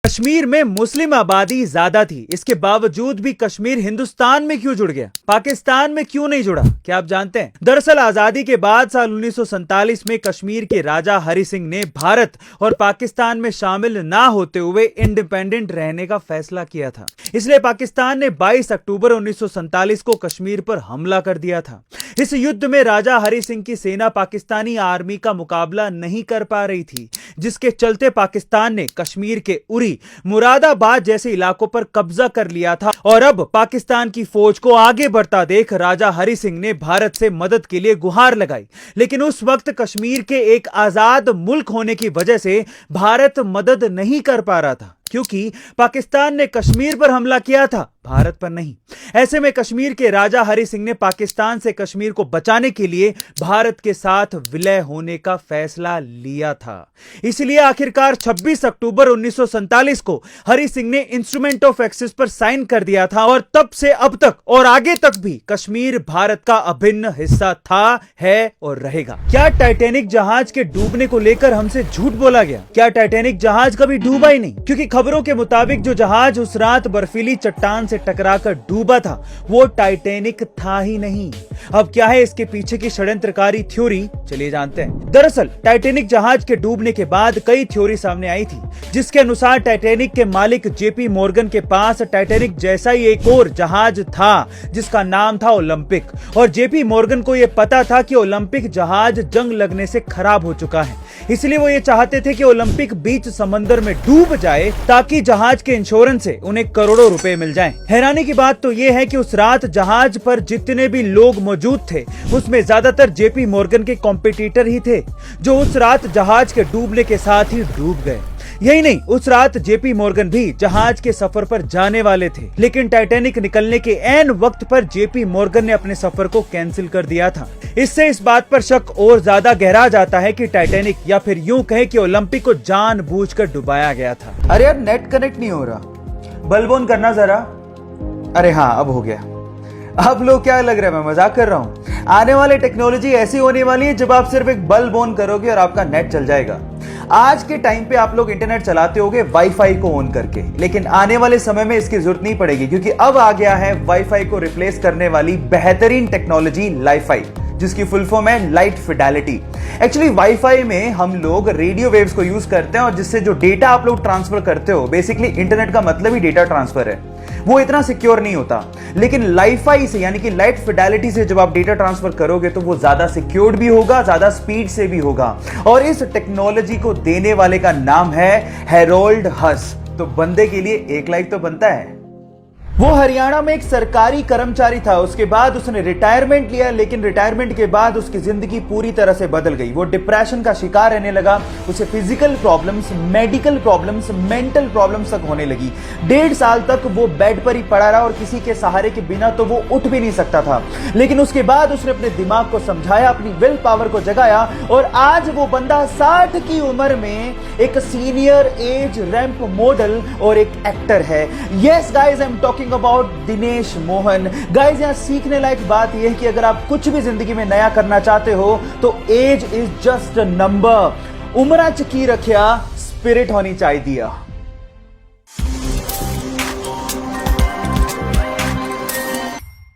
कश्मीर में मुस्लिम आबादी ज्यादा थी, इसके बावजूद भी कश्मीर हिंदुस्तान में क्यों जुड़ गया, पाकिस्तान में क्यों नहीं जुड़ा? क्या आप जानते हैं? दरअसल आजादी के बाद साल 1947 में कश्मीर के राजा हरि सिंह ने भारत और पाकिस्तान में शामिल ना होते हुए इंडिपेंडेंट रहने का फैसला किया था। इसलिए पाकिस्तान ने 22 अक्टूबर 1947 को कश्मीर पर हमला कर दिया था। इस युद्ध में राजा हरि सिंह की सेना पाकिस्तानी आर्मी का मुकाबला नहीं कर पा रही थी, जिसके चलते पाकिस्तान ने कश्मीर के उरी, मुरादाबाद जैसे इलाकों पर कब्जा कर लिया था। और अब पाकिस्तान की फौज को आगे बढ़ता देख राजा हरि सिंह ने भारत से मदद के लिए गुहार लगाई। लेकिन उस वक्त कश्मीर के एक आजाद मुल्क होने की वजह से भारत मदद नहीं कर पा रहा था, क्योंकि पाकिस्तान ने कश्मीर पर हमला किया था, भारत पर नहीं। ऐसे में कश्मीर के राजा हरि सिंह ने पाकिस्तान से कश्मीर को बचाने के लिए भारत के साथ विलय होने का फैसला लिया था। इसलिए आखिरकार 26 अक्टूबर 1947 को हरि सिंह ने इंस्ट्रूमेंट ऑफ एक्सेस पर साइन कर दिया था और तब से अब तक और आगे तक भी कश्मीर भारत का अभिन्न हिस्सा था, है और रहेगा। क्या टाइटैनिक जहाज के डूबने को लेकर हमसे झूठ बोला गया? क्या टाइटैनिक जहाज कभी डूबा ही नहीं? क्योंकि खबरों के मुताबिक जो जहाज उस रात बर्फीली चट्टान से टकराकर डूबा था, वो टाइटैनिक था ही नहीं। अब क्या है इसके पीछे की षड्यंत्रकारी थ्योरी, चलिए जानते हैं। दरअसल टाइटैनिक जहाज के डूबने के बाद कई थ्योरी सामने आई थी, जिसके अनुसार टाइटैनिक के मालिक जेपी मॉर्गन के पास टाइटैनिक जैसा ही एक और जहाज था, जिसका नाम था ओलंपिक। और जेपी मॉर्गन को यह पता था कि ओलंपिक जहाज जंग लगने से खराब हो चुका है, इसलिए वो ये चाहते थे कि ओलंपिक बीच समंदर में डूब जाए, ताकि जहाज के इंश्योरेंस से उन्हें करोड़ों रुपए मिल जाएं। हैरानी की बात तो यह है कि उस रात जहाज पर जितने भी लोग मौजूद थे, उसमें ज्यादातर जेपी मॉर्गन के कॉम्पिटिटर ही थे, जो उस रात जहाज के डूबने के साथ ही डूब गए। यही नहीं, उस रात जेपी मॉर्गन भी जहाज के सफर पर जाने वाले थे, लेकिन टाइटैनिक निकलने के ऐन वक्त पर जेपी मॉर्गन ने अपने सफर को कैंसिल कर दिया था। इससे इस बात पर शक और ज्यादा गहरा जाता है कि टाइटैनिक, या फिर यूं कहें कि ओलंपिक को जानबूझकर डुबाया गया था। अरे यार, नेट कनेक्ट नहीं हो रहा, बल्ब ऑन करना जरा। अरे हाँ, अब हो गया। अब लोग क्या लग रहा है मैं मजाक कर रहा हूं? आने वाली टेक्नोलॉजी ऐसी होने वाली है जब आप सिर्फ एक बल्ब ऑन करोगे और आपका नेट चल जाएगा। आज के टाइम पे आप लोग इंटरनेट चलाते होगे वाईफाई को ऑन करके, लेकिन आने वाले समय में इसकी जरूरत नहीं पड़ेगी, क्योंकि अब आ गया है वाईफाई को रिप्लेस करने वाली बेहतरीन टेक्नोलॉजी लाईफाई, जिसकी फुल फॉर्म है लाइट फिडेलिटी। एक्चुअली वाईफाई में हम लोग रेडियो वेव्स को यूज करते हैं, और जिससे जो डेटा आप लोग ट्रांसफर करते हो, बेसिकली इंटरनेट का मतलब ही डेटा ट्रांसफर है, वो इतना सिक्योर नहीं होता। लेकिन लाईफाई से, यानी कि लाइट फिडेलिटी से जब आप डेटा ट्रांसफर करोगे तो वो ज्यादा सिक्योर्ड भी होगा, ज्यादा स्पीड से भी होगा। और इस टेक्नोलॉजी को देने वाले का नाम है हैरोल्ड हस। तो बंदे के लिए एक लाइक तो बनता है। वो हरियाणा में एक सरकारी कर्मचारी था, उसके बाद उसने रिटायरमेंट लिया, लेकिन रिटायरमेंट के बाद उसकी जिंदगी पूरी तरह से बदल गई। वो डिप्रेशन का शिकार रहने लगा, उसे physical problems, medical problems, mental problems तक होने लगी। 1.5 साल तक वो बेड पर ही पड़ा रहा, और किसी के सहारे के बिना तो वो उठ भी नहीं सकता था। लेकिन उसके बाद उसने अपने दिमाग को समझाया, अपनी विल पावर को जगाया, और आज वो बंदा 60 की उम्र में एक सीनियर एज रैंप मॉडल और एक एक्टर है। Yes guys, I am talking about Dinesh Mohan. Guys, यहां सीखने लायक बात यह है कि अगर आप कुछ भी जिंदगी में नया करना चाहते हो तो age is just a number. उम्र च की रखिया, स्पिरिट होनी चाहिए।